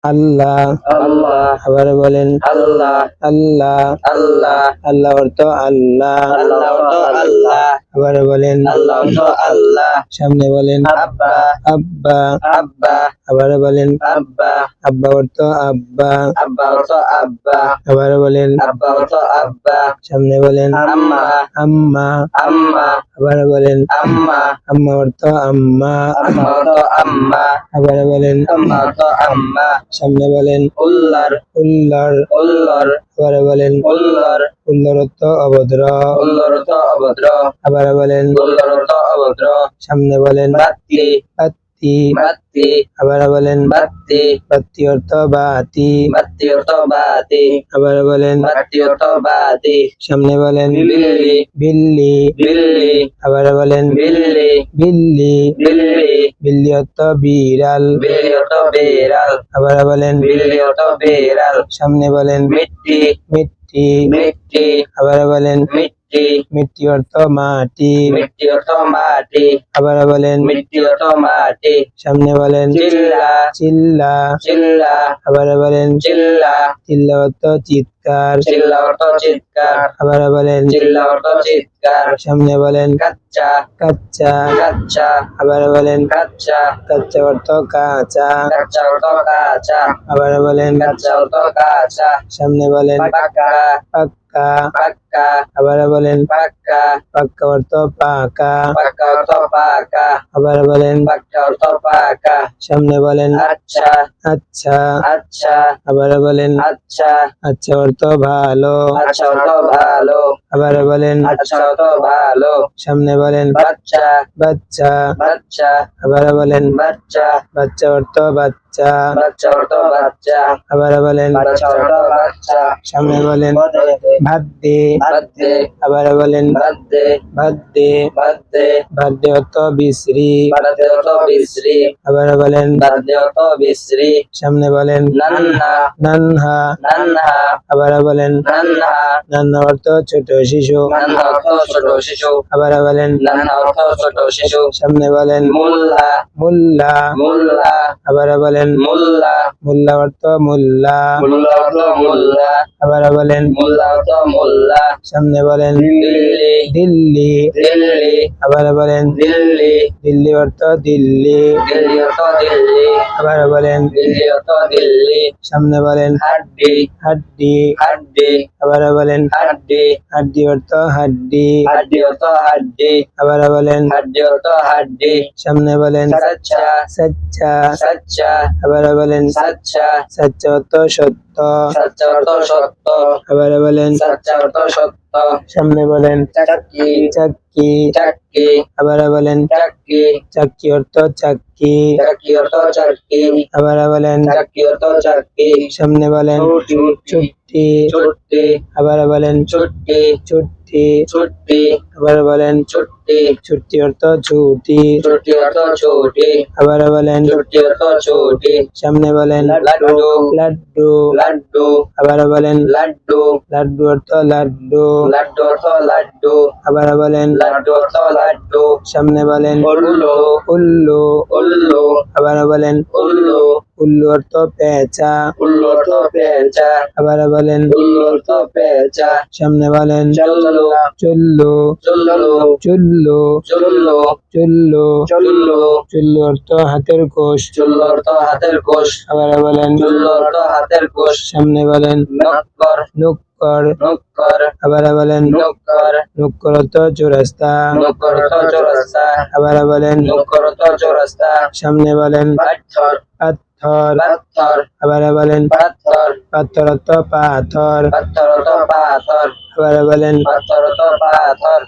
আল্লাহ আল্লাহ আবার বলেন আল্লাহ আল্লাহ আল্লাহ আল্লাহ অর্থ আল্লাহ আল্লাহ অর্থ আল্লাহ আবার বলেন আল্লাহ অর্থ আল্লাহ সামনে বলেন আব্বা আব্বা আব্বা আবার বলেন আব্বা আব্বা অর্থ আব্বা আব্বা অর্থ আব্বা আবার বলেন আব্বা অর্থ আব্বা সামনে বলেন আম্মা আম্মা আম্মা আবার বলেন আম্মা আম্মা অর্থ আম্মা আম্মা অর্থ আম্মা আবার বলেন আম্মা অর্থ আম্মা সামনে বলেন উল্লার উল্লার উল্লার আবার বলেন উল্লার উল্লার অর্থ অভদ্র উল্লার অর্থ অভদ্র আবার বলেন উল্লার অর্থ অভদ্র সামনে বলেন বাত্তি বাতি বাত্তি আবার বলেন বাত্তি বাতি অর্থ বাতি বাত্তি অর্থ বাতি আবার বলেন বাত্তি অর্থ বাতি সামনে বলেন বিল্লি বিল্লি বিল্লি আবার বলেন বিল্লি বিল্লি বিল্লি বিল্লি অর্থ বিড়াল বিল্লি অর্থ বিড়াল আবার বলেন বিল্লি অর্থ বিড়াল সামনে বলেন মিট্টি মিট্টি মিট্টি আবার বলেন মিট্টি মিট্টি অর্থ মাটি মিট্টি অর্থ মাটি আবার বলেন মিট্টি অর্থ মাটি সামনে বলেন চিল্লা চিল্লা চিল্লা আবার বলেন চিল্লা চিল্লা অর্থ চিৎকার চিল্লা অর্থ চিৎকার আবার বলেন চিল্লা অর্থ চিৎকার সামনে বলেন কাচ্চা কাচ্চা কাচ্চা আবার বলেন কাচ্চা কাচ্চা অর্থ কাঁচা কাচ্চা অর্থ কাঁচা আবার বলেন কাচ্চা অর্থ কাঁচা সামনে বলেন পাক্কা পাক্কা পাক্কা আবার বলেন পাক্কা পাক্কা অর্থ পাকা পাক্কা অর্থ পাকা আবার বলেন পাক্কা অর্থ পাকা সামনে বলেন আচ্ছা আচ্ছা আচ্ছা আবার বলেন আচ্ছা আচ্ছা অর্থ ভালো আচ্ছা অর্থ ভালো আবার বলেন আচ্ছা অর্থ ভালো সামনে বলেন বাচ্চা বাচ্চা বাচ্চা আবার বলেন বাচ্চা বাচ্চা অর্থ বাচ্চা বাচ্চা অর্থ বাচ্চা আবার বলেন বাচ্চা অর্থ বাচ্চা সামনে বলেন ভাত দে বাদ্দে আবার বলেন বাদ্দে ভাত দে বাদ্দে ভাত দে অর্থ বিশ্রী বাদ্দে অর্থ বিশ্রী আবার বলেন বাদ্দে অর্থ বিশ্রী সামনে বলেন নান্না নানহা নান্না আবার বলেন নান্না নান্না অর্থ ছোট শিশু নান্না অর্থ ছোট শিশু আবার বলেন নান্না অর্থ ছোট শিশু সামনে বলেন মুল্লা মুল্লা মুল্লা আবার বলেন মুল্লা মুল্লা অর্থ মুল্লা মুল্লা অর্থ মুল্লা আবার বলেন মুল্লা অর্থ মুল্লা সামনে বলেন দিল্লি দিল্লি দিল্লি আবার বলেন দিল্লি দিল্লি অর্থ দিল্লি দিল্লি অর্থ দিল্লি আবার বলেন দিল্লি অর্থ দিল্লি সামনে বলেন হাড্ডি হাড্ডি হাড্ডি আবার বলেন হাড্ডি হাড্ডি অর্থ হাড্ডি হাড্ডি অর্থ হাড্ডি আবার বলেন হাড্ডি অর্থ হাড্ডি সামনে বলেন সচ্চা সচ্চা সচ্চা আবার বলেন সচ্চা সচ্চা অর্থ সত্য সচ্চা অর্থ সত্য আবার বলেন সচ্চা অর্থ সত্য সামনে বলেন চাক্কি চাক্কি চাক্কি আবার বলেন চাক্কি চাক্কি অর্থ চাক্কি চাক্কি অর্থ চাক্কি আবার বলেন চাক্কি অর্থ চাক্কি সামনে বলেন ছুটি ছুটি আবার বলেন ছুটি ছুটি ছুটি আবার বলেন ছুটি ছুটি অর্থ ছুটি ছুটি অর্থ ছুটি আবার বলেন ছুটি অর্থ ছুটি সামনে বলেন লাড্ডু লাড্ডু লাড্ডু আবার বলেন লাড্ডু লাড্ডু অর্থ লাড্ডু লাড্ডু অর্থ লাড্ডু আবার বলেন লাড্ডু অর্থ লাড্ডু সামনে বলেন উল্লু উল্লু উল্লু আবার বলেন উল্লু উল্লু অর্থ পেঁচা উল্লু অর্থ পেঁচা আবার বলেন উল্লু অর্থ পেঁচা সামনে বলেন চল্লু চুল্লু চল্লু চুল্লু চল্লু চুল্লু চল্লু চুল্লু অর্থ হাতের কোষ চুল্লু অর্থ হাতের কোষ আবার বলেন চুল্লু অর্থ হাতের কোষ সামনে বলেন নক্কর নুক্কর নক্কর আবার বলেন নক্কর নুক্কর অর্থ চৌরাস্তা নক্কর অর্থ চৌরাস্তা আবার বলেন নক্কর অর্থ চৌরাস্তা সামনে বলেন পাথর পাথর পাথর আবার বলেন পাথর পাথর অর্থ পাথর পাথর অর্থ পাথর আবার বলেন পাথর অর্থ পাথর